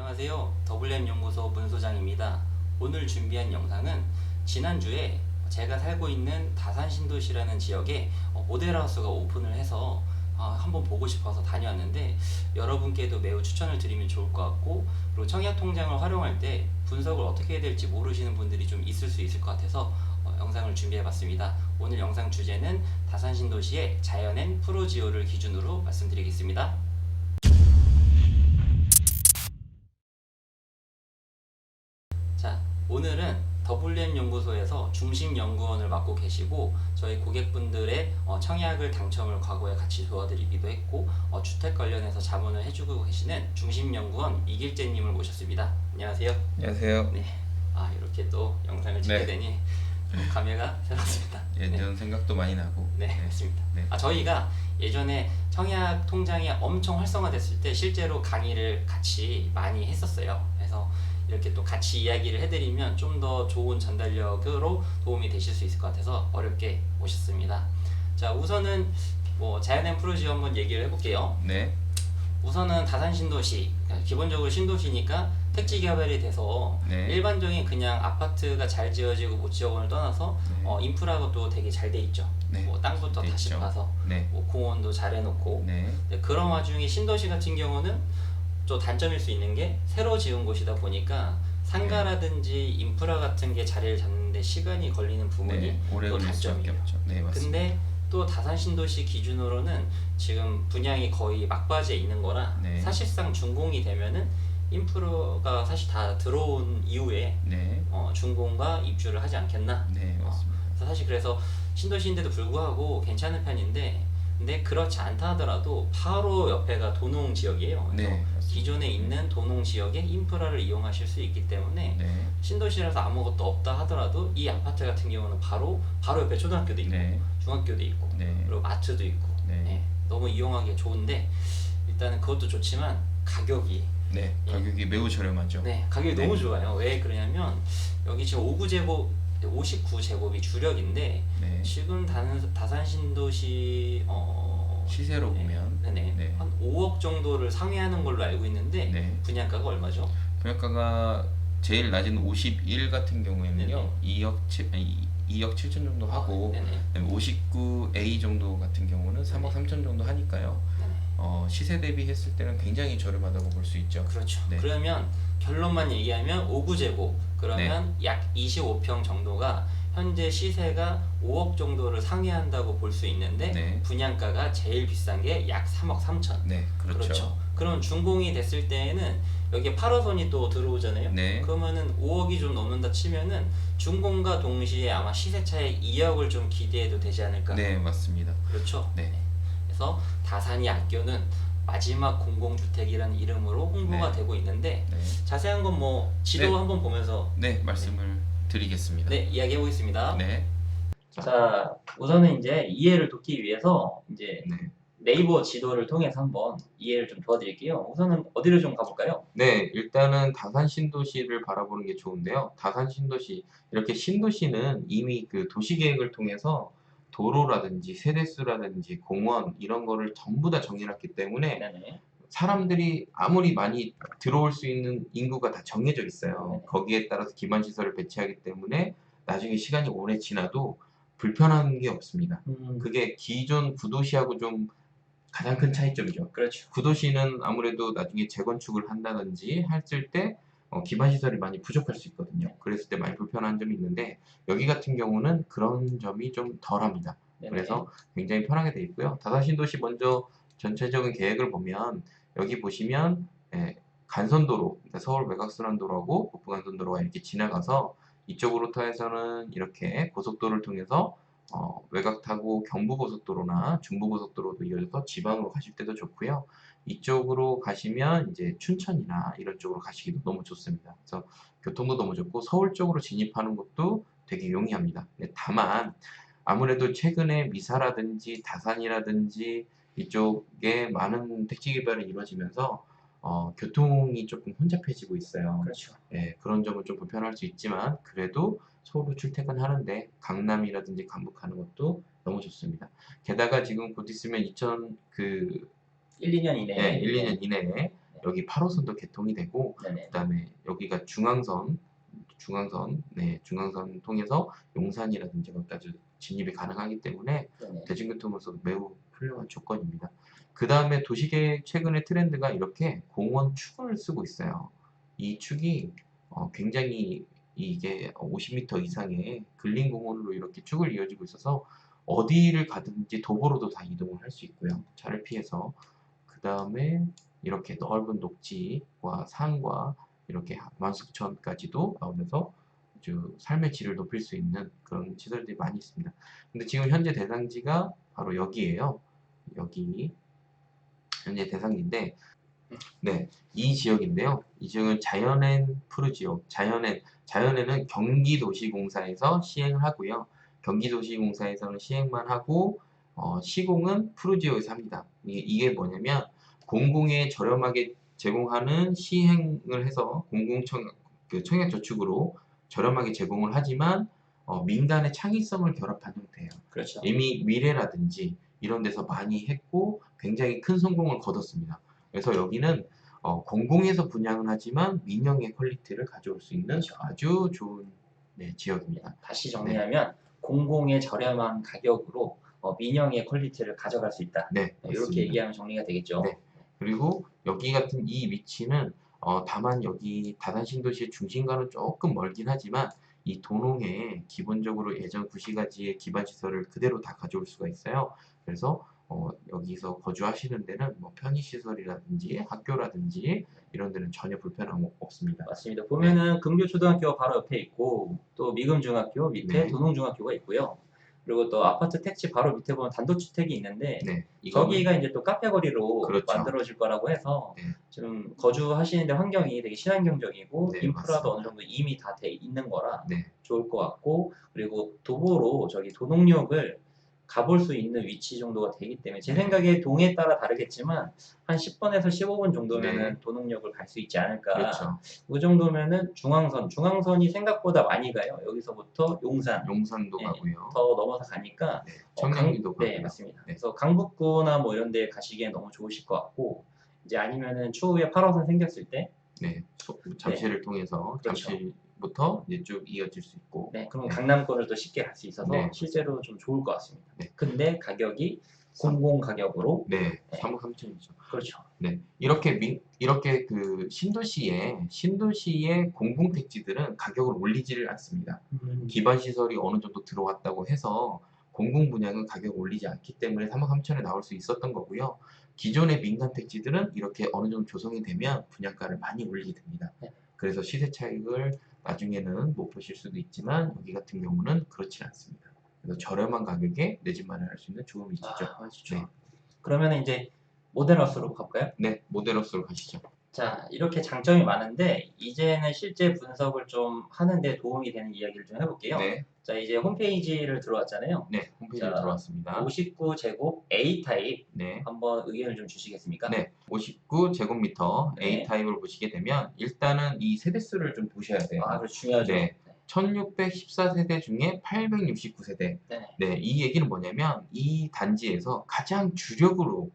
안녕하세요. WM 연구소 문소장입니다. 오늘 준비한 영상은 지난주에 제가 살고 있는 다산 신도시라는 지역에 모델하우스가 오픈을 해서 한번 보고 싶어서 다녀왔는데 여러분께도 매우 추천을 드리면 좋을 것 같고, 그리고 청약 통장을 활용할 때 분석을 어떻게 해야 될지 모르시는 분들이 좀 있을 수 있을 것 같아서 영상을 준비해 봤습니다. 오늘 영상 주제는 다산 신도시의 자연엔 프로지오를 기준으로 말씀드리겠습니다. 자, 오늘은 WM 연구소에서 중심 연구원을 맡고 계시고 저희 고객분들의 청약을 당첨을 과거에 같이 도와드리기도 했고 주택 관련해서 자문을 해주고 계시는 중심 연구원 이길재님을 모셨습니다. 안녕하세요. 안녕하세요. 네, 이렇게 또 영상을 찍게 네. 되니 감회가 새롭습니다. 예전 생각도 많이 나고. 네, 맞습니다. 네. 저희가 예전에 청약 통장이 엄청 활성화됐을 때 실제로 강의를 같이 많이 했었어요. 그래서 이렇게 또 같이 이야기를 해드리면 좀 더 좋은 전달력으로 도움이 되실 수 있을 것 같아서 어렵게 모셨습니다. 자, 우선은 자연앤 프로지오 한번 얘기를 해볼게요. 네. 우선은 다산 신도시, 기본적으로 신도시니까 택지 개발이 돼서 네. 일반적인 그냥 아파트가 잘 지어지고 못 지어고를 떠나서 네. 인프라가 또 되게 잘 돼 있죠. 네. 땅부터 돼 다시 있죠. 파서 네. 공원도 잘 해놓고. 네. 그런 와중에 신도시 같은 경우는 또 단점일 수 있는 게 새로 지은 곳이다 보니까 상가라든지 인프라 같은 게 자리를 잡는데 시간이 걸리는 부분이 네. 오래 또 걸릴 수밖에 단점이에요. 없죠. 네, 맞습니다. 근데 또 다산 신도시 기준으로는 지금 분양이 거의 막바지에 있는 거라 네. 사실상 준공이 되면은 인프라가 사실 다 들어온 이후에 네. 준공과 입주를 하지 않겠나. 네, 맞습니다. 사실 그래서 신도시인데도 불구하고 괜찮은 편인데, 근데 그렇지 않다 하더라도 바로 옆에가 도농 지역이에요. 그래서 네, 맞습니다. 기존에 있는 도농 지역의 인프라를 이용하실 수 있기 때문에 네. 신도시라서 아무것도 없다 하더라도 이 아파트 같은 경우는 바로 옆에 초등학교도 있고 네. 중학교도 있고 네. 그리고 마트도 있고 네. 너무 이용하기 좋은데, 일단은 그것도 좋지만 가격이 네. 가격이 매우 저렴하죠. 가격이 네. 너무 좋아요. 왜 그러냐면 여기 지금 59제곱이 주력인데 네. 지금 다산 신도시 시세로 보면 네. 한 5억 정도를 상회하는 걸로 알고 있는데 네. 분양가가 얼마죠? 분양가가 제일 낮은 51 같은 경우에는요. 네네. 2억 7천 정도 하고, 네네. 그다음에 59A 정도 같은 경우는 3억 3천 정도 하니까요. 네네. 시세 대비했을 때는 굉장히 저렴하다고 볼 수 있죠. 그렇죠. 네. 그러면 결론만 얘기하면 5구제곱 그러면 약 25평 정도가 현재 시세가 5억 정도를 상회한다고 볼 수 있는데 네. 분양가가 제일 비싼 게 약 3억 3천. 네, 그렇죠. 그럼 준공이 됐을 때에는 여기에 8호선이 또 들어오잖아요. 네. 그러면은 5억이 좀 넘는다 치면은 준공과 동시에 아마 시세 차익 2억을 좀 기대해도 되지 않을까. 네, 맞습니다. 그렇죠. 네. 그래서 다산이 아껴는 마지막 공공주택이라는 이름으로 홍보가 네. 되고 있는데 네. 자세한 건 지도 네. 한번 보면서 네, 말씀을 드리겠습니다. 이야기해 보겠습니다. 네. 자, 우선은 이제 이해를 돕기 위해서 이제 네. 네이버 지도를 통해서 한번 이해를 좀 도와드릴게요. 우선은 어디를 좀 가볼까요? 네, 일단은 다산 신도시를 바라보는 게 좋은데요. 다산 신도시, 이렇게 신도시는 이미 그 도시계획을 통해서 도로라든지 세대수라든지 공원 이런 거를 전부 다 정해놨기 때문에 네네. 사람들이 아무리 많이 들어올 수 있는 인구가 다 정해져 있어요. 네네. 거기에 따라서 기반 시설을 배치하기 때문에 나중에 시간이 오래 지나도 불편한 게 없습니다. 그게 기존 구도시하고 좀 가장 큰 차이점이죠. 그렇죠. 구도시는 아무래도 나중에 재건축을 한다든지 했을 때 기반 시설이 많이 부족할 수 있거든요. 그랬을 때 많이 불편한 점이 있는데 여기 같은 경우는 그런 점이 좀 덜합니다. 네네. 그래서 굉장히 편하게 돼 있고요. 다산 신도시 먼저 전체적인 계획을 보면 여기 보시면 간선도로, 그러니까 서울 외곽순환도로하고 북부간선도로가 이렇게 지나가서 이쪽으로 터에서는 이렇게 고속도로를 통해서 외곽 타고 경부고속도로나 중부고속도로도 이어져서 지방으로 가실 때도 좋고요. 이쪽으로 가시면 이제 춘천이나 이런 쪽으로 가시기도 너무 좋습니다. 그래서 교통도 너무 좋고 서울 쪽으로 진입하는 것도 되게 용이합니다. 다만 아무래도 최근에 미사라든지 다산이라든지 이쪽에 많은 택지 개발이 이루어지면서 교통이 조금 혼잡해지고 있어요. 그렇죠. 그런 점은 좀 불편할 수 있지만 그래도 서울로 출퇴근하는데 강남이라든지 강북하는 것도 너무 좋습니다. 게다가 지금 곧 있으면 1, 2년 이내에 1, 2년 이내에 여기 8호선도 개통이 되고 네네. 그다음에 여기가 중앙선 통해서 용산이라든지 거기까지 진입이 가능하기 때문에 네네. 대중교통으로서도 매우 훌륭한 조건입니다. 그 다음에 도시계획 최근의 트렌드가 이렇게 공원 축을 쓰고 있어요. 이 축이 굉장히 이게 50m 이상의 근린 공원으로 이렇게 축을 이어지고 있어서 어디를 가든지 도보로도 다 이동을 할 수 있고요. 차를 피해서. 그 다음에 이렇게 넓은 녹지와 산과 이렇게 만숙천까지도 나오면서 아주 삶의 질을 높일 수 있는 그런 시설들이 많이 있습니다. 근데 지금 현재 대상지가 바로 여기에요. 여기 현재 대상지인데, 네, 이 지역인데요. 이 지역은 자연엔 푸르지역, 자연에는 경기도시공사에서 시행을 하고요. 경기도시공사에서는 시행만 하고 시공은 푸르지역에서 합니다. 이게 뭐냐면 공공에 저렴하게 제공하는 시행을 해서 청약저축으로 저렴하게 제공을 하지만 민간의 창의성을 결합한 형태예요. 그렇죠. 이미 미래라든지 이런 데서 많이 했고 굉장히 큰 성공을 거뒀습니다. 그래서 여기는 공공에서 분양을 하지만 민영의 퀄리티를 가져올 수 있는 그렇죠. 아주 좋은 지역입니다. 다시 정리하면 공공의 저렴한 가격으로 민영의 퀄리티를 가져갈 수 있다. 네, 이렇게 맞습니다. 얘기하면 정리가 되겠죠. 네. 그리고 여기 같은 이 위치는 다만 여기 다산 신도시의 중심과는 조금 멀긴 하지만 이 도농에 기본적으로 예전 구시가지의 기반 시설을 그대로 다 가져올 수가 있어요. 그래서 여기서 거주하시는 데는 뭐 편의 시설이라든지 학교라든지 이런 데는 전혀 불편함 없습니다. 맞습니다. 보면은 금교초등학교가 바로 옆에 있고 또 미금중학교 밑에 네. 도농중학교가 있고요. 그리고 또 아파트 택지 바로 밑에 보면 단독주택이 있는데 네, 이거는 저기가 이제 또 카페거리로 그렇죠. 만들어질 거라고 해서 네. 지금 거주하시는데 환경이 되게 친환경적이고 네, 인프라도 맞습니다. 어느 정도 이미 다 돼 있는 거라 네, 좋을 것 같고 그리고 도보로 저기 도농역을 가볼 수 있는 위치 정도가 되기 때문에 제 네. 생각에 동에 따라 다르겠지만 한 10분에서 15분 정도면은 네. 도농역을 갈 수 있지 않을까. 그렇죠. 그 정도면은 중앙선이 생각보다 많이 가요. 여기서부터 용산도 네. 가고요. 더 넘어서 가니까 네, 청량리도 가고요. 네, 맞습니다. 네. 그래서 강북구나 뭐 이런 데 가시기엔 너무 좋으실 것 같고 이제 아니면은 추후에 8호선 생겼을 때 네, 잠실을 통해서 그렇죠. 잠실부터 이제 쭉 이어질 수 있고. 네, 그럼 네. 강남권을 또 쉽게 갈 수 있어서 네. 실제로 좀 좋을 것 같습니다. 네. 근데 가격이 공공 가격으로 네, 네. 3억 3천이죠. 그렇죠. 네, 이렇게 그 신도시의 공공 택지들은 가격을 올리지를 않습니다. 기반 시설이 어느 정도 들어왔다고 해서 공공 분양은 가격을 올리지 않기 때문에 3억 3천에 나올 수 있었던 거고요. 기존의 민간 택지들은 이렇게 어느 정도 조성이 되면 분양가를 많이 올리게 됩니다. 네. 그래서 시세 차익을 나중에는 못 보실 수도 있지만 여기 같은 경우는 그렇지 않습니다. 그래서 저렴한 가격에 내 집 마련할 수 있는 좋은 위치죠. 맞죠. 네. 그러면 이제 모델하우스로 가볼까요? 네, 모델하우스로 가시죠. 자, 이렇게 장점이 많은데 이제는 실제 분석을 좀 하는데 도움이 되는 이야기를 좀 해볼게요. 네, 자, 이제 홈페이지를 들어왔잖아요. 네, 홈페이지로 자, 들어왔습니다. 59제곱 A 타입 네, 한번 의견을 좀 주시겠습니까? 네, 59제곱미터 네. A 타입을 보시게 되면 일단은 이 세대수를 좀 보셔야 돼요. 아, 그거 중요하죠. 네. 1614세대 중에 869세대. 네. 네, 이 얘기는 뭐냐면 이 단지에서 가장 주력으로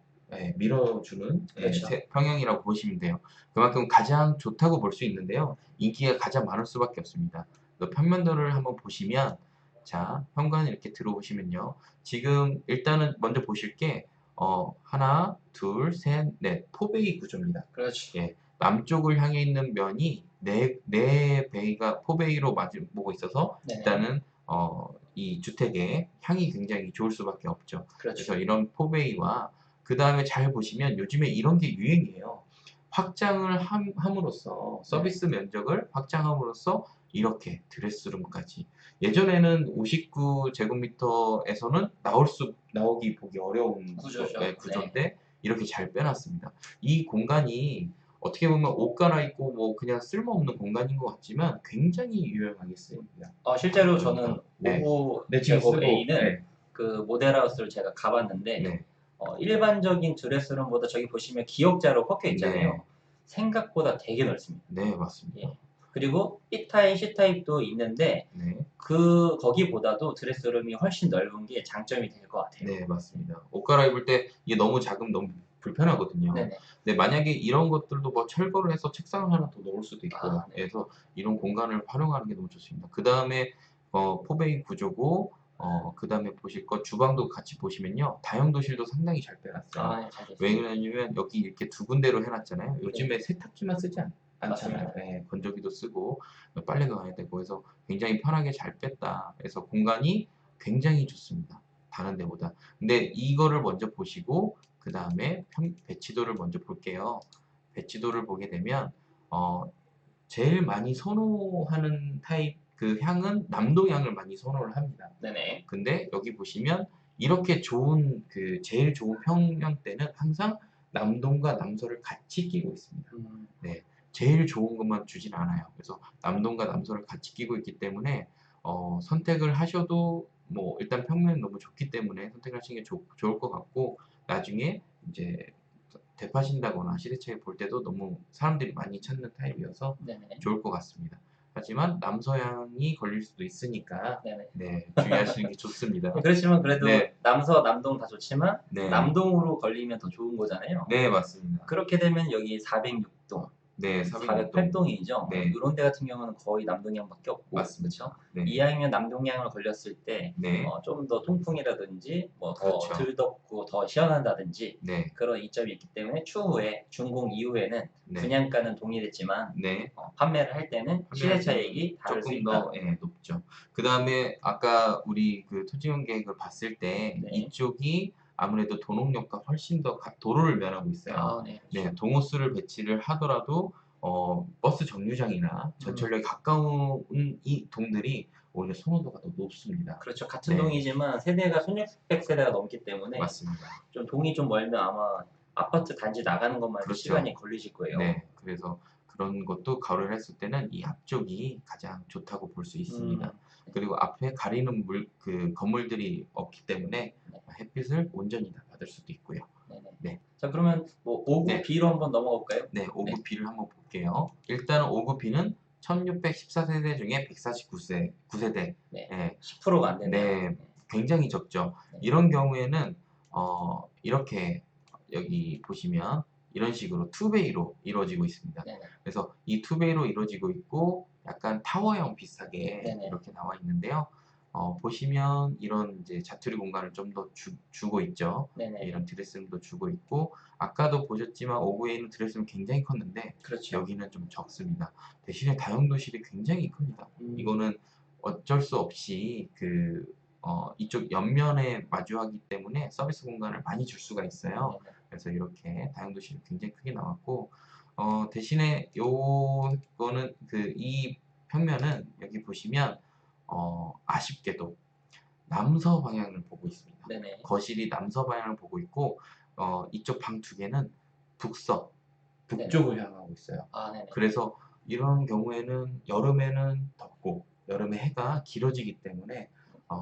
밀어주는 그렇죠. 평형이라고 보시면 돼요. 그만큼 가장 좋다고 볼 수 있는데요. 인기가 가장 많을 수밖에 없습니다. 평면도를 한번 보시면 자, 현관 이렇게 들어오시면요. 지금 일단은 먼저 보실 게 하나, 둘, 셋, 넷 포베이 구조입니다. 그렇죠. 예, 남쪽을 향해 있는 면이 네 베이가 포베이로 보고 있어서 네네. 일단은 이 주택의 향이 굉장히 좋을 수밖에 없죠. 그렇죠. 그래서 이런 포베이와 그 다음에 잘 보시면 요즘에 이런 게 유행이에요. 확장을 함으로써 서비스 면적을 확장함으로써 이렇게 드레스룸까지. 예전에는 59제곱미터에서는 나오기 보기 어려운 구조죠. 구조인데 이렇게 잘 빼놨습니다. 이 공간이 어떻게 보면 옷 갈아입고 뭐 그냥 쓸모없는 공간인 것 같지만 굉장히 유용하게 쓰입니다. 실제로 저는 네. 59제곱 A는 네. 그 모델하우스를 제가 가봤는데 네. 일반적인 드레스룸보다 저기 보시면 기역자로 꺾여 있잖아요. 네. 생각보다 되게 넓습니다. 네, 맞습니다. 예. 그리고 B타입, C타입도 있는데 네. 거기보다도 드레스룸이 훨씬 넓은 게 장점이 될 것 같아요. 네, 맞습니다. 옷 갈아입을 때 이게 너무 작으면 너무 불편하거든요. 네네. 근데 만약에 이런 것들도 뭐 철거를 해서 책상을 하나 더 넣을 수도 있고 아, 네. 그래서 이런 공간을 활용하는 게 너무 좋습니다. 그 다음에 포베이 구조고 그 다음에 보실 거 주방도 같이 보시면요. 다용도실도 상당히 잘 빼놨어요. 아, 네, 잘 왜 됐습니다. 그러냐면 여기 이렇게 두 군데로 해놨잖아요. 요즘에 세탁기만 쓰지 않잖아요. 맞습니다. 예, 건조기도 쓰고 빨래도 가야 되고 해서 굉장히 편하게 잘 뺐다. 그래서 공간이 굉장히 좋습니다. 다른 데보다. 근데 이거를 먼저 보시고 그 다음에 배치도를 먼저 볼게요. 배치도를 보게 되면 제일 많이 선호하는 타입 그 향은 남동향을 많이 선호를 합니다. 네네. 근데 여기 보시면 이렇게 좋은 그 제일 좋은 평형대는 항상 남동과 남서를 같이 끼고 있습니다. 네, 제일 좋은 것만 주진 않아요. 그래서 남동과 남서를 같이 끼고 있기 때문에 선택을 하셔도 뭐 일단 평면이 너무 좋기 때문에 선택하시는 게 좋을 것 같고 나중에 이제 대파신다거나 시대차에 볼 때도 너무 사람들이 많이 찾는 타입이어서 네네. 좋을 것 같습니다. 하지만 남서향이 걸릴 수도 있으니까 네네. 네, 주의하시는 게 좋습니다. 그렇지만 그래도 네. 남서, 남동 다 좋지만 네. 남동으로 걸리면 더 좋은 거잖아요. 네, 맞습니다. 그렇게 되면 여기 406동, 네, 408동이죠. 네. 이런 데 같은 경우는 거의 남동향밖에 없고, 맞습니다. 그렇죠? 네. 이왕이면 남동향을 걸렸을 때 네. 좀 더 통풍이라든지 뭐 더 그렇죠. 덜 덥고 더 시원하다든지 네. 그런 이점이 있기 때문에 추후에 준공 이후에는 네. 분양가는 동일했지만 네. 판매를 할 때는 시세 차익이 다를 수 조금 있다. 더 높죠. 그 다음에 아까 우리 그 토지용 계획을 봤을 때 네. 이쪽이 아무래도 도농역과 훨씬 더 도로를 면하고 있어요. 아, 네. 네, 동호수를 배치를 하더라도 버스 정류장이나 전철역에 가까운 이 동들이 오히려 선호도가 더 높습니다. 그렇죠. 같은 네. 동이지만 세대가 1600세대가 넘기 때문에 맞습니다. 좀 동이 좀 멀면 아마 아파트 단지 나가는 것만 해도 그렇죠. 시간이 걸리실 거예요. 네, 그래서 그런 것도 가로를 했을 때는 이 앞쪽이 가장 좋다고 볼 수 있습니다. 그리고 앞에 가리는 그 건물들이 없기 때문에 네. 햇빛을 온전히 다 받을 수도 있고요. 네네. 네. 자, 그러면 뭐 5구 네. B로 한번 넘어가 볼까요? 네, 5구 B를 한번 볼게요. 일단은 5구 B는 1614세대 중에 149세대. 네. 네. 10%가 안 되네요. 네, 굉장히 적죠. 네. 이런 경우에는 이렇게 여기 보시면 이런 식으로 투베이로 이루어지고 있습니다. 네네. 그래서 이 투베이로 이루어지고 있고 약간 타워형 비슷하게 네네. 이렇게 나와 있는데요. 보시면 이런 이제 자투리 공간을 좀 더 주고 있죠. 네네. 이런 드레스룸도 주고 있고 아까도 보셨지만 5구에는 드레스룸 굉장히 컸는데 그렇죠. 여기는 좀 적습니다. 대신에 다용도실이 굉장히 큽니다. 이거는 어쩔 수 없이 이쪽 옆면에 마주하기 때문에 서비스 공간을 많이 줄 수가 있어요. 네네. 그래서 이렇게 다용도실이 굉장히 크게 나왔고 대신에 요거는 이 평면은 여기 보시면 아쉽게도 남서 방향을 보고 있습니다. 네네. 거실이 남서 방향을 보고 있고 이쪽 방 두 개는 북쪽을 향하고 있어요. 아, 네네. 그래서 이런 경우에는 여름에는 덥고 여름에 해가 길어지기 때문에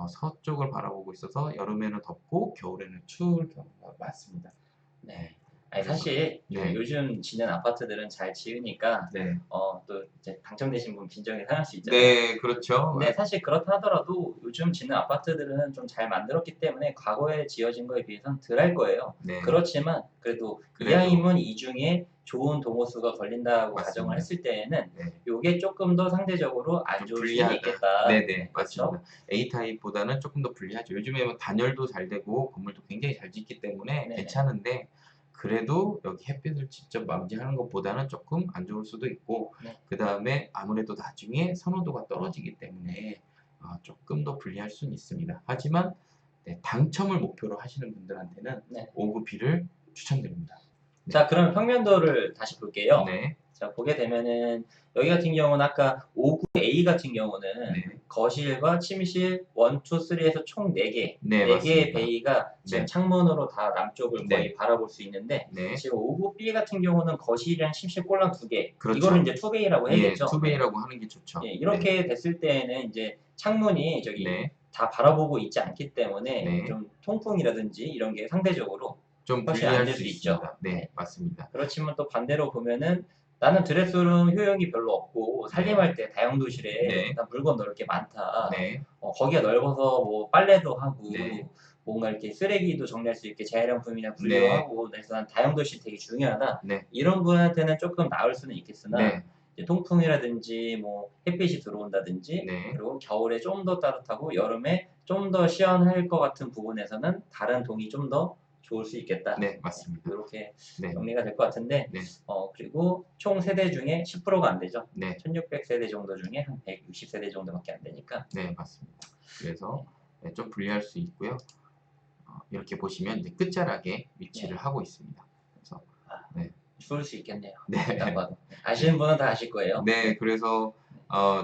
서쪽을 바라보고 있어서 여름에는 덥고 겨울에는 추울 경우가 많습니다. 네. 아니, 사실 네. 요즘 짓는 아파트들은 잘 지으니까 네. 또 이제 당첨되신 분 빈정이 상할 수 있잖아요. 네, 그렇죠. 근데 사실 그렇다 하더라도 요즘 짓는 아파트들은 좀 잘 만들었기 때문에 과거에 지어진 거에 비해서는 덜 할 거예요. 네. 그렇지만 그래도 그래도- 이왕이면 이 중에 좋은 동호수가 걸린다고 맞습니다. 가정을 했을 때에는 네. 요게 조금 더 상대적으로 안 좀 좋을 수도 불리하다. 있겠다. 네네, 그렇죠? 맞습니다. A타입보다는 조금 더 불리하죠. 요즘에 뭐 단열도 잘 되고 건물도 굉장히 잘 짓기 때문에 네네. 괜찮은데 그래도 여기 햇빛을 직접 맞이하는 것보다는 조금 안 좋을 수도 있고 네. 그 다음에 아무래도 나중에 선호도가 떨어지기 때문에 조금 더 불리할 수는 있습니다. 하지만 당첨을 목표로 하시는 분들한테는 네. 5구 B를 추천드립니다. 네. 자, 그러면 평면도를 다시 볼게요. 네. 자, 보게 되면은 여기 같은 경우는 아까 5구 A 같은 경우는 네. 거실과 침실 1, 2, 3에서 총 4개, 네, 4개의 맞습니다. 베이가 지금 네. 창문으로 다 남쪽을 네. 거의 바라볼 수 있는데 네. 지금 5구 B 같은 경우는 거실이랑 침실 꼴랑 2개, 그렇죠. 이거를 이제 투베이라고 예, 해야겠죠. 투베이라고 하는 게 좋죠. 예, 이렇게 됐을 때에는 이제 창문이 저기 네. 다 바라보고 있지 않기 때문에 네. 좀 통풍이라든지 이런 게 상대적으로 좀 훨씬 불리할 안 될 수 수 있습니다. 있죠. 네, 네. 맞습니다. 그렇지만 또 반대로 보면은 나는 드레스룸 효용이 별로 없고 살림할 때 다용도실에 네. 나 물건 넣을 게 많다. 네. 거기가 넓어서 뭐 빨래도 하고 네. 뭔가 이렇게 쓰레기도 정리할 수 있게 재활용품이나 분류하고 그래서 난 다용도실 되게 중요하다. 네. 이런 분한테는 조금 나을 수는 있겠으나 네. 이제 통풍이라든지 뭐 햇빛이 들어온다든지 네. 그리고 겨울에 좀 더 따뜻하고 여름에 좀 더 시원할 것 같은 부분에서는 다른 동이 좀 더 좋을 수 있겠다. 네, 맞습니다. 이렇게 네. 정리가 될 것 같은데 네. 그리고 총 세대 중에 10%가 안 되죠. 네. 1600세대 정도 중에 한 160세대 정도밖에 안 되니까 네, 맞습니다. 그래서 네, 좀 분리할 수 있고요. 이렇게 보시면 이제 끝자락에 위치를 하고 있습니다. 그래서 좋을 수 있겠네요. 네. 딱 봐도. 아시는 분은 다 아실 거예요. 네, 그래서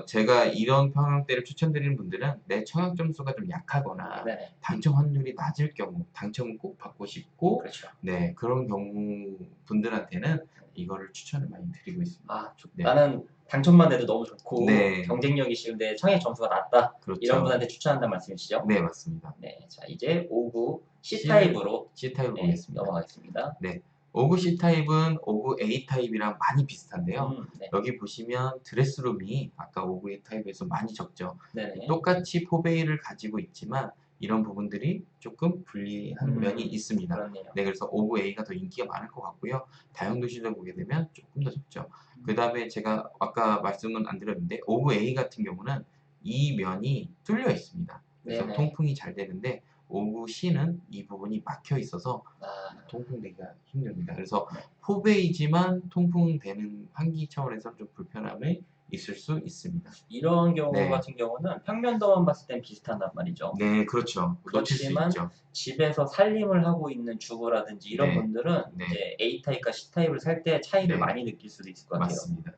제가 이런 평형대를 추천드리는 분들은 내 청약 점수가 좀 약하거나 네네. 당첨 확률이 낮을 경우, 당첨은 꼭 받고 싶고, 그렇죠. 네, 그런 경우 분들한테는 이거를 추천을 많이 드리고 있습니다. 네. 나는 당첨만 돼도 너무 좋고 네. 경쟁력이 쉬운데 청약 점수가 낮다. 그렇죠. 이런 분한테 추천한다는 말씀이시죠? 네, 맞습니다. 네. 자, 이제 5구 C타입으로 C타입 네, 보겠습니다. 넘어가겠습니다. 네. 5구 C타입은 5구 A타입이랑 많이 비슷한데요. 네. 여기 보시면 드레스룸이 아까 5구 A타입에서 많이 적죠. 네네. 똑같이 포베이를 가지고 있지만 이런 부분들이 조금 불리한 면이 있습니다. 그렇네요. 네, 그래서 5구 A가 더 인기가 많을 것 같고요. 다용도실을 보게 되면 조금 더 적죠. 그 다음에 제가 아까 말씀은 안 드렸는데 5구 A 같은 경우는 이 면이 뚫려 있습니다. 그래서 네네. 통풍이 잘 되는데 5구 C는 이 부분이 막혀 있어서 아, 통풍되기가 힘듭니다. 그래서 네. 포베이지만 통풍되는 환기 차원에서 좀 불편함이 있을 수 있습니다. 이런 경우 네. 같은 경우는 평면도만 봤을 땐 비슷한단 말이죠. 네, 그렇죠. 놓칠 수 그렇지만 있죠. 집에서 살림을 하고 있는 주부라든지 이런 네. 분들은 네. 이제 A타입과 C타입을 살 때 차이를 네. 많이 느낄 수도 있을 것 같아요. 맞습니다.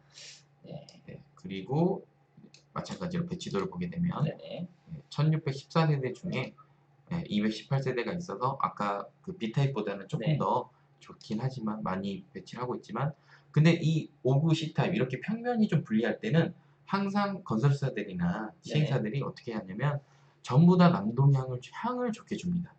네. 네. 그리고 마찬가지로 배치도를 보게 되면 네네. 1614세대 중에 218세대가 있어서 아까 그 B타입보다는 조금 네. 더 좋긴 하지만 많이 배치를 하고 있지만 근데 이 5구 C타입 이렇게 평면이 좀 불리할 때는 항상 건설사들이나 시행사들이 어떻게 하냐면 전부 다 남동향을 좋게 줍니다.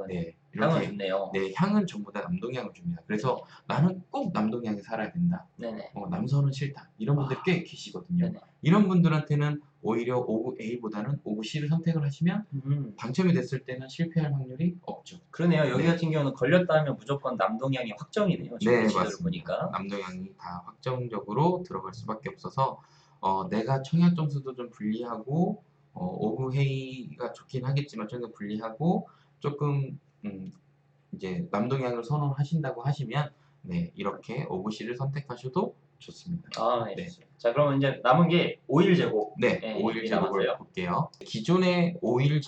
네, 향은 이렇게 좋네요. 네, 향은 전부 다 남동향을 줍니다. 그래서 나는 꼭 남동향에 살아야 된다. 네네. 남선은 싫다. 이런 분들 꽤 계시거든요. 네네. 이런 분들한테는 오히려 5구 A보다는 5구 C를 선택을 하시면 당첨이 됐을 때는 실패할 확률이 없죠. 그러네요. 여기 네. 같은 경우는 걸렸다 하면 무조건 남동향이 확정이네요. 지금 네, 배치도를 맞습니다. 보니까. 남동향이 다 확정적으로 들어갈 수밖에 없어서 내가 청약 점수도 좀 불리하고 5구 A가 좋긴 하겠지만 좀 더 불리하고 조금 이제 남동향을 선호하신다고 하시면 네, 이렇게 5구 C를 선택하셔도 좋습니다. 네. 네. 자, 그러면 이제 남은 게 5일 제곱. 네, 네, 5일 이게 제곱을 남았어요. 볼게요. 기존의 5일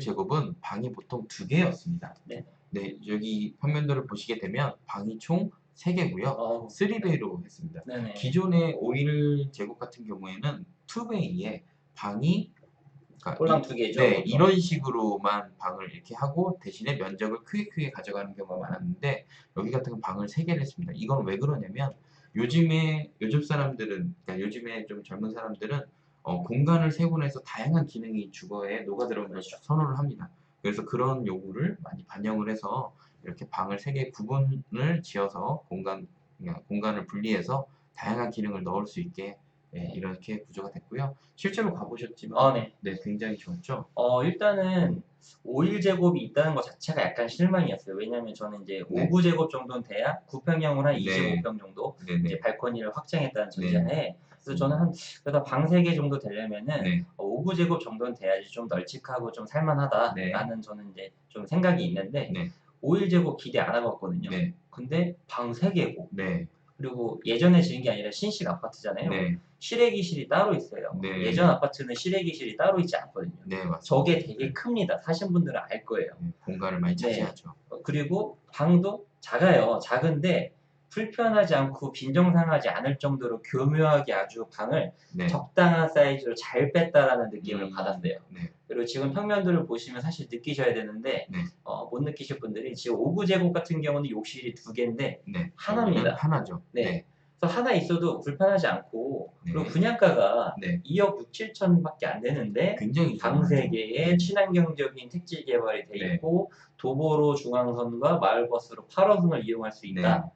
제곱은 방이 보통 2개였습니다. 네. 네, 여기 평면도를 보시게 되면 방이 총 3개고요. 3베이로 했습니다. 네네. 기존의 5일 제곱 같은 경우에는 2베이에 방이 꼴랑 2개죠. 네, 이런 식으로만 방을 이렇게 하고 대신에 면적을 크게 가져가는 경우가 많았는데 여기 같은 건 방을 3개를 했습니다. 이건 왜 그러냐면 요즘 사람들은 그러니까 요즘에 좀 젊은 사람들은 공간을 세분해서 다양한 기능이 주거에 녹아들어오는 것을 선호를 합니다. 그래서 그런 요구를 많이 반영을 해서 이렇게 방을 3개 구분을 지어서 공간을 분리해서 다양한 기능을 넣을 수 있게 이렇게 구조가 됐고요. 실제로 가보셨지만 네, 굉장히 좋았죠. 일단은 5일 제곱이 있다는 것 자체가 약간 실망이었어요. 왜냐면 저는 이제 네. 5구 제곱 정도는 돼야 9평형으로 한 네. 25평 정도 네네. 이제 발코니를 확장했다는 전제하에 그래서 저는 그래도 방 3개 정도 되려면은 네. 5구 제곱 정도는 돼야지 좀 널찍하고 좀 살만하다라는 저는 이제 좀 생각이 있는데 네. 5일 제곱 기대 안 해봤거든요. 네. 근데 방 3개고 네. 그리고 예전에 지은 게 아니라 신식 아파트잖아요. 네. 실외기실이 따로 있어요. 네. 예전 아파트는 실외기실이 따로 있지 않거든요. 네, 맞습니다. 저게 되게 큽니다. 사신 분들은 알 거예요. 공간을 많이 차지하죠. 그리고 방도 작아요. 작은데 불편하지 않고 빈정상하지 않을 정도로 교묘하게 아주 방을 네. 적당한 사이즈로 잘 뺐다라는 느낌을 받았어요. 네. 그리고 지금 평면도를 보시면 사실 느끼셔야 되는데 네. 못 느끼실 분들이 지금 5구 제곱 같은 경우는 욕실이 2개인데 네. 하나입니다. 하나죠. 네. 네. 그래서 하나 있어도 불편하지 않고 네. 그리고 분양가가 네. 2억 6, 7천밖에 안 되는데 굉장히 방 좋아요. 3개에 친환경적인 택지 개발이 돼 네. 있고 도보로 중앙선과 마을버스로 8호선을 이용할 수 있다.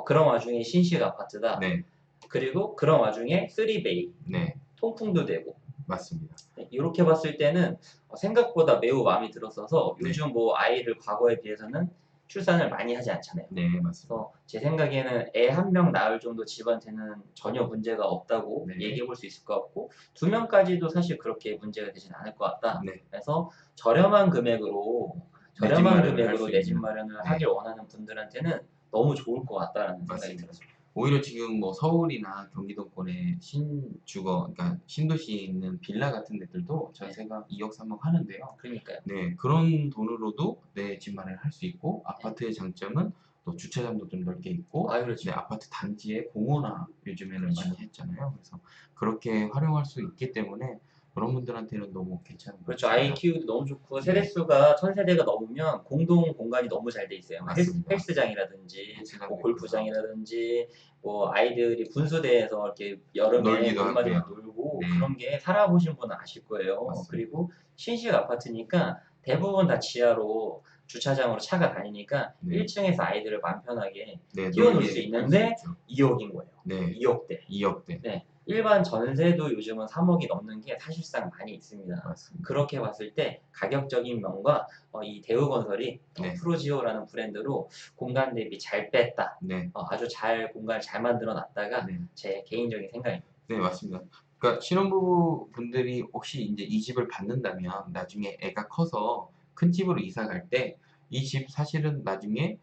그런 와중에 신식 아파트다. 네. 그리고 그런 와중에 3베이 네. 통풍도 되고 맞습니다. 이렇게 봤을 때는 생각보다 매우 마음이 들었어서 네. 요즘 뭐 아이를 과거에 비해서는 출산을 많이 하지 않잖아요. 네, 맞습니다. 그래서 제 생각에는 애 한 명 낳을 정도 집안한테는 전혀 문제가 없다고 네. 얘기해 볼 수 있을 것 같고 2명까지도 사실 그렇게 문제가 되진 않을 것 같다. 네. 그래서 저렴한 금액으로 마련을 할수 내 집 있는. 마련을 네. 하길 원하는 분들한테는 너무 좋을 것 같다라는 생각이 맞습니다. 들었어요. 오히려 지금 뭐 서울이나 경기도권의 신주거, 그러니까 신도시에 있는 빌라 같은 데들도 전세가 2억, 3억 하는데요. 그러니까요. 네, 그런 돈으로도 내 집 마련을 할 수 있고, 아파트의 장점은 또 주차장도 좀 넓게 있고, 아, 그렇죠. 네, 아파트 단지에 공원화 요즘에는 그렇죠. 많이 했잖아요. 그래서 그렇게 활용할 수 있기 때문에 그런 분들한테는 너무 괜찮은 것 그렇죠. 같습니다. 아이 키우기도 너무 좋고 네. 세대수가 1000세대가 넘으면 공동 공간이 너무 잘 돼 있어요. 뭐 맞습니다. 헬스장이라든지 헬스장도 뭐 골프장이라든지 뭐 아이들이 분수대에서 이렇게 여름에 놀기도 물 맞으면 하고요. 놀고 네. 그런 게 살아보신 분은 아실 거예요. 맞습니다. 그리고 신식 아파트니까 대부분 다 지하로 주차장으로 차가 다니니까 네. 1층에서 아이들을 마음 편하게 네, 뛰어놀 놀게 수 할 있는데 있죠. 2억인 거예요. 네, 2억대. 2억대. 네. 일반 전세도 요즘은 3억이 넘는 게 사실상 많이 있습니다. 맞습니다. 그렇게 봤을 때 가격적인 면과 이 대우건설이 네. 프로지오라는 브랜드로 공간 대비 잘 뺐다. 네, 아주 잘 공간을 잘 만들어 놨다가 네. 제 개인적인 생각입니다. 네, 맞습니다. 그러니까 신혼부부 분들이 혹시 이제 이 집을 받는다면 나중에 애가 커서 큰 집으로 이사 갈 때 이 집 사실은 나중에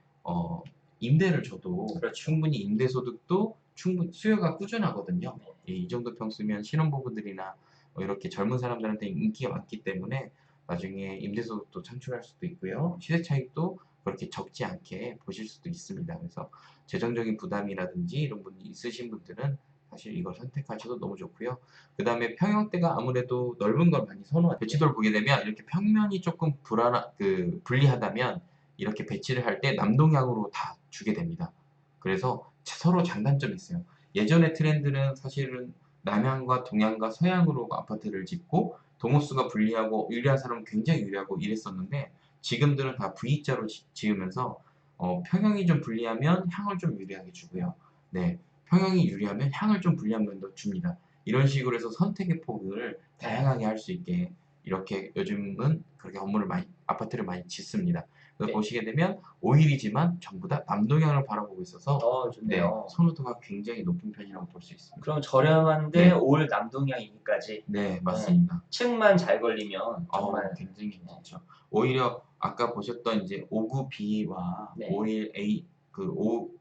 임대를 줘도 그렇죠. 충분히 임대 소득도 충분히 수요가 꾸준하거든요. 네. 예, 이 정도 평수면 신혼부부들이나 이렇게 젊은 사람들한테 인기가 많기 때문에 나중에 임대 소득도 창출할 수도 있고요. 시세 차익도 그렇게 적지 않게 보실 수도 있습니다. 그래서 재정적인 부담이라든지 이런 분이 있으신 분들은 사실 이걸 선택하셔도 너무 좋고요. 그 다음에 평형대가 아무래도 넓은 걸 많이 선호해요. 배치도를 보게 되면 이렇게 평면이 조금 불리하다면 이렇게 배치를 할 때 남동향으로 다 주게 됩니다. 그래서 서로 장단점이 있어요. 예전의 트렌드는 사실은 남향과 동향과 서향으로 아파트를 짓고 동호수가 불리하고 유리한 사람은 굉장히 유리하고 이랬었는데 지금들은 다 V자로 지으면서 평형이 좀 불리하면 향을 좀 유리하게 주고요. 네, 평형이 유리하면 향을 좀 불리한 면도 줍니다. 이런 식으로 해서 선택의 폭을 다양하게 할 수 있게 이렇게 요즘은 그렇게 아파트를 많이 짓습니다. 그래서 네. 보시게 되면 5일이지만 전부 다 남동향을 바라보고 있어서 네, 좋네요. 선호도가 굉장히 높은 편이라고 볼 수 있습니다. 그럼 저렴한데 네. 올 남동향이기까지 네, 맞습니다. 층만 잘 걸리면 정말 굉장히 괜찮죠. 오히려 아까 보셨던 이제 59B와 네. 51A,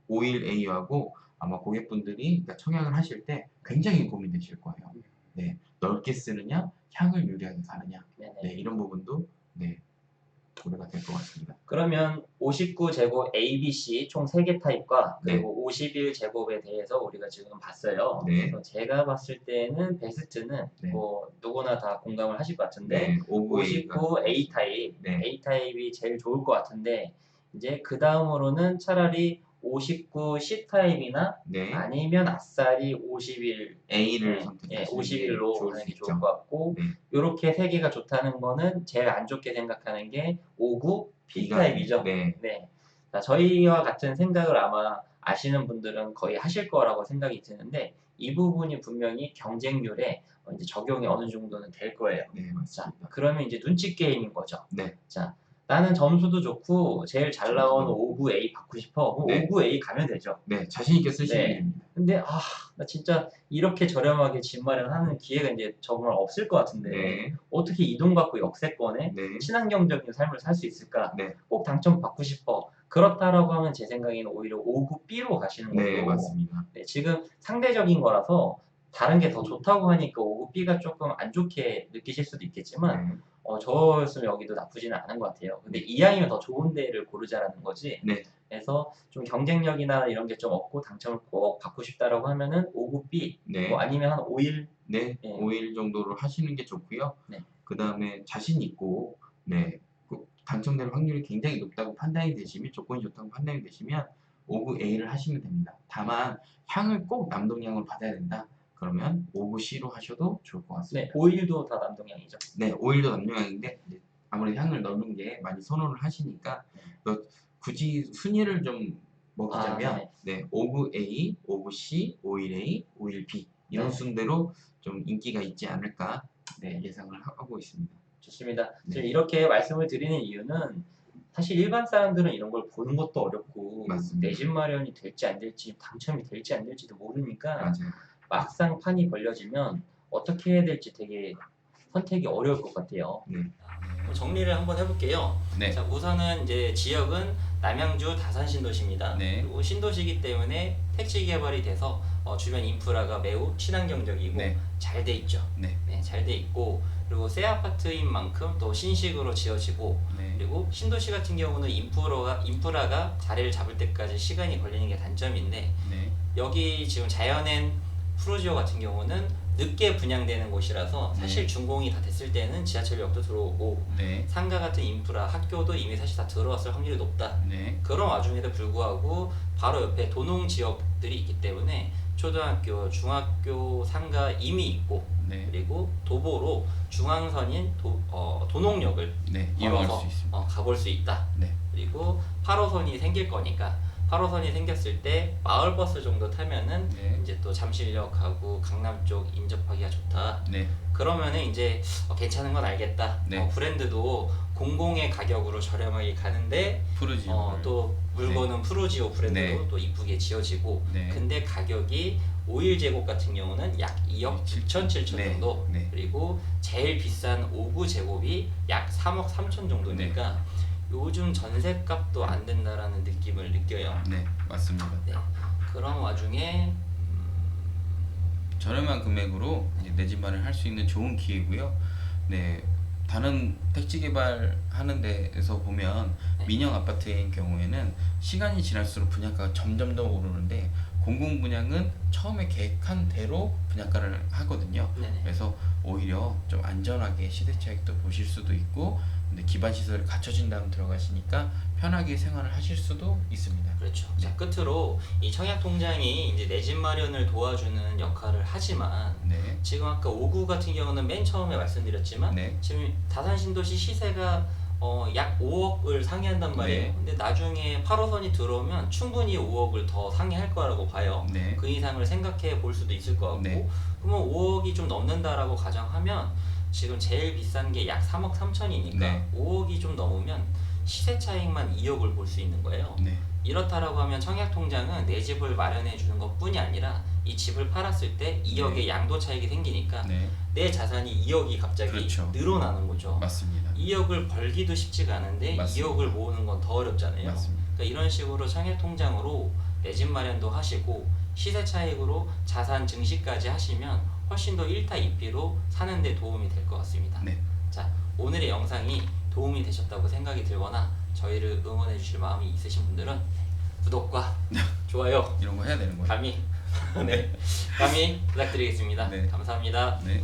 51A하고 아마 고객분들이 그러니까 청약을 하실 때 굉장히 고민되실 거예요. 네, 넓게 쓰느냐, 향을 유리하게 가느냐, 네네. 네, 이런 부분도 네, 고려가 될 것 같습니다. 그러면 59제곱 A, B, C 총 3개 타입과 네. 그리고 51제곱에 대해서 우리가 지금 봤어요. 네. 그래서 제가 봤을 때는 베스트는 네. 뭐 누구나 다 공감을 하실 것 같은데 네, 59 A 타입, 네. A 타입이 제일 좋을 것 같은데 이제 그 다음으로는 차라리 59 C 타입이나 네, 아니면 아싸리 51 A를 네, 선택하시는 게 51로 좋을 하는 수 게 좋을 있죠. 것 같고 네. 요렇게 3개가 좋다는 거는 제일 안 좋게 생각하는 게 59 B B가 타입이죠. 네. 네. 자, 저희와 같은 생각을 아마 아시는 분들은 거의 하실 거라고 생각이 드는데 이 부분이 분명히 경쟁률에 이제 적용이 어느 정도는 될 거예요. 네, 자, 맞습니다. 그러면 이제 눈치 게임인 거죠. 네. 자, 나는 점수도 좋고 제일 잘 나오는 점수도 59A 받고 싶어. 그럼 네. 59A 가면 되죠. 네, 자신 있게 쓰시는 네. 길입니다. 근데 나 진짜 이렇게 저렴하게 집 마련하는 기회가 이제 정말 없을 것 같은데 네. 어떻게 이 돈 갖고 역세권에 네. 친환경적인 삶을 살 수 있을까? 네. 꼭 당첨받고 싶어. 그렇다라고 하면 제 생각에는 오히려 59B로 가시는 것도 네, 맞습니다. 네, 지금 상대적인 거라서 다른 게 더 좋다고 하니까 59B가 조금 안 좋게 느끼실 수도 있겠지만 네. 저였으면 여기도 나쁘지는 않은 것 같아요. 근데 이왕이면 더 좋은 데를 고르자라는 거지. 네. 그래서 좀 경쟁력이나 이런 게 좀 없고 당첨을 꼭 받고 싶다라고 하면은 59B 네. 뭐 아니면 한 5일 네, 네. 5일 정도로 하시는 게 좋고요. 네. 그 다음에 자신 있고, 네, 당첨될 확률이 굉장히 높다고 판단이 되시면, 조건이 좋다고 판단이 되시면 59A를 하시면 됩니다. 다만 향을 꼭 남동향으로 받아야 된다. 그러면 59C로 하셔도 좋을 것 같습니다. 네, 5일도 다 남동향이죠. 네, 5일도 남동향인데 이제 아무래도 향을 넣는 게 많이 선호를 하시니까 굳이 순위를 좀 먹이자면 네, 59A, 59C, 51A, 51B 이런 네. 순대로 좀 인기가 있지 않을까 네, 예상을 하고 있습니다. 좋습니다. 네. 지금 이렇게 말씀을 드리는 이유는 사실 일반 사람들은 이런 걸 보는 것도 어렵고 맞습니다. 내 집 마련이 될지 안 될지 당첨이 될지 안 될지도 모르니까 맞아요. 막상 판이 벌려지면 어떻게 해야 될지 되게 선택이 어려울 것 같아요. 정리를 한번 해볼게요. 네. 자, 우선은 이제 지역은 남양주 다산 신도시입니다. 네. 그리고 신도시이기 때문에 택지 개발이 돼서 주변 인프라가 매우 친환경적이고 네. 잘 돼 있죠. 네. 네, 잘 돼 있고 그리고 새 아파트인 만큼 또 신식으로 지어지고 네. 그리고 신도시 같은 경우는 인프라가 자리를 잡을 때까지 시간이 걸리는 게 단점인데 네. 여기 지금 자연엔 프로지오 같은 경우는 늦게 분양되는 곳이라서 사실 준공이 다 됐을 때는 지하철역도 들어오고 네. 상가 같은 인프라, 학교도 이미 사실 다 들어왔을 확률이 높다. 네. 그런 와중에도 불구하고 바로 옆에 도농 지역들이 있기 때문에 초등학교, 중학교, 상가 이미 있고 네. 그리고 도보로 중앙선인 도농역을 네. 이용할 걸어서 수 있습니다. 가볼 수 있다. 네. 그리고 8호선이 생길 거니까 8호선이 생겼을 때 마을버스 정도 타면은 네. 이제 또 잠실역하고 강남 쪽 인접하기가 좋다. 네. 그러면은 이제 괜찮은 건 알겠다. 네. 브랜드도 공공의 가격으로 저렴하게 가는데 푸르지오. 또 물건은 프로지오 브랜드로 네. 또 이쁘게 지어지고 네. 근데 가격이 5일 제곱 같은 경우는 약 2억 9천 7천 네. 정도 네. 그리고 제일 비싼 5구 제곱이 약 3억 3천 정도니까 요즘 전셋값도 안 된다라는 느낌을 느껴요. 네. 맞습니다. 네. 그런 와중에 저렴한 금액으로 내 집 마련을 할 수 있는 좋은 기회고요. 네. 다른 택지 개발하는 데에서 보면 네. 민영 아파트인 경우에는 시간이 지날수록 분양가가 점점 더 오르는데 공공 분양은 처음에 계획한 대로 분양가를 하거든요. 네네. 그래서 오히려 좀 안전하게 시세 차익도 보실 수도 있고 근데 기반 시설이 갖춰진 다음 들어가시니까 편하게 생활을 하실 수도 있습니다. 그렇죠. 자, 끝으로 이 청약통장이 이제 내 집 마련을 도와주는 역할을 하지만 네. 지금 아까 5구 같은 경우는 맨 처음에 말씀드렸지만 네. 지금 다산 신도시 시세가 약 5억을 상회한단 말이에요. 네. 근데 나중에 8호선이 들어오면 충분히 5억을 더 상회할 거라고 봐요. 네. 그 이상을 생각해 볼 수도 있을 것 같고 네. 그러면 5억이 좀 넘는다라고 가정하면 지금 제일 비싼 게 약 3억 3천이니까 네. 5억이 좀 넘으면 시세 차익만 2억을 볼 수 있는 거예요. 네. 이렇다라고 하면 청약통장은 내 집을 마련해 주는 것뿐이 아니라 이 집을 팔았을 때 2억의 양도 차익이 생기니까 네. 내 자산이 2억이 갑자기 그렇죠. 늘어나는 거죠. 맞습니다. 2억을 벌기도 쉽지가 않은데 맞습니다. 2억을 모으는 건 더 어렵잖아요. 맞습니다. 그러니까 이런 식으로 청약통장으로 내 집 마련도 하시고 시세 차익으로 자산 증식까지 하시면 훨씬 더 1타 2피로 사는 데 도움이 될 것 같습니다. 네. 자, 오늘의 영상이 도움이 되셨다고 생각이 들거나 저희를 응원해 주실 마음이 있으신 분들은 구독과 좋아요 이런 거 해야 되는 거예요. 감히 네, 감히 부탁드리겠습니다. 네. 감사합니다. 네.